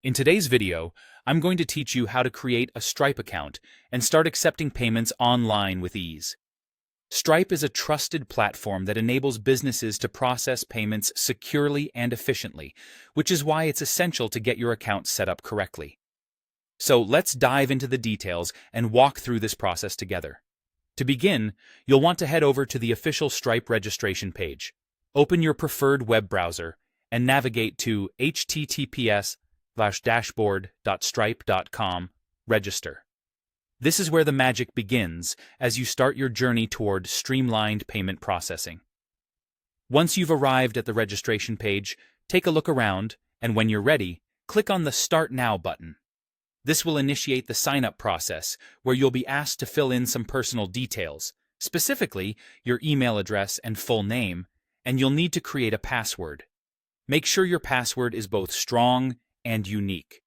In today's video, I'm going to teach you how to create a Stripe account and start accepting payments online with ease. Stripe is a trusted platform that enables businesses to process payments securely and efficiently, which is why it's essential to get your account set up correctly. So let's dive into the details and walk through this process together. To begin, you'll want to head over to the official Stripe registration page. Open your preferred web browser and navigate to https://dashboard.stripe.com, register. This is where the magic begins as you start your journey toward streamlined payment processing. Once you've arrived at the registration page, take a look around, and when you're ready, click on the Start Now button. This will initiate the sign-up process, where you'll be asked to fill in some personal details, specifically your email address and full name, and you'll need to create a password. Make sure your password is both strong and unique.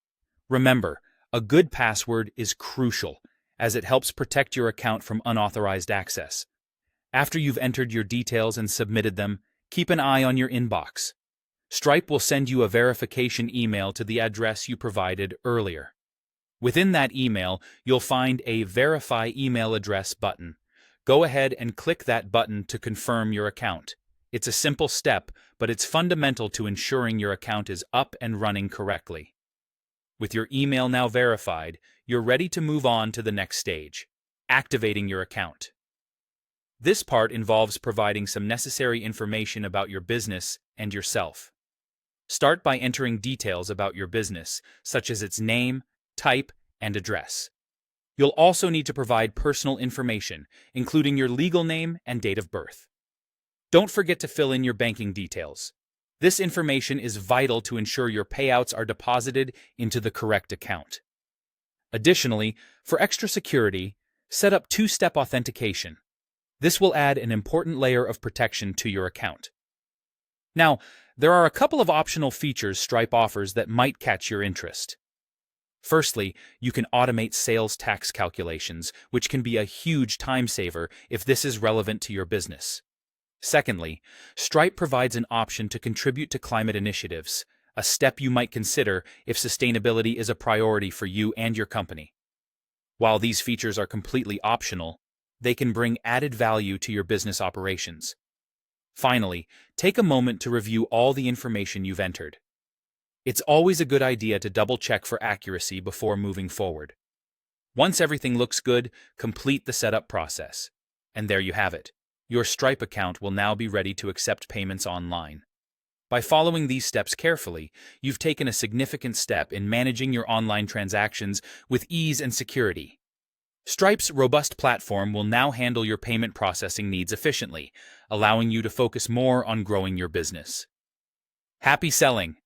Remember, a good password is crucial, as it helps protect your account from unauthorized access. After you've entered your details and submitted them, keep an eye on your inbox. Stripe will send you a verification email to the address you provided earlier. Within that email, you'll find a Verify Email Address button. Go ahead and click that button to confirm your account. It's a simple step, but it's fundamental to ensuring your account is up and running correctly. With your email now verified, you're ready to move on to the next stage, activating your account. This part involves providing some necessary information about your business and yourself. Start by entering details about your business, such as its name, type, and address. You'll also need to provide personal information, including your legal name and date of birth. Don't forget to fill in your banking details. This information is vital to ensure your payouts are deposited into the correct account. Additionally, for extra security, set up two-step authentication. This will add an important layer of protection to your account. Now, there are a couple of optional features Stripe offers that might catch your interest. Firstly, you can automate sales tax calculations, which can be a huge time saver if this is relevant to your business. Secondly, Stripe provides an option to contribute to climate initiatives, a step you might consider if sustainability is a priority for you and your company. While these features are completely optional, they can bring added value to your business operations. Finally, take a moment to review all the information you've entered. It's always a good idea to double-check for accuracy before moving forward. Once everything looks good, complete the setup process. And there you have it. Your Stripe account will now be ready to accept payments online. By following these steps carefully, you've taken a significant step in managing your online transactions with ease and security. Stripe's robust platform will now handle your payment processing needs efficiently, allowing you to focus more on growing your business. Happy selling!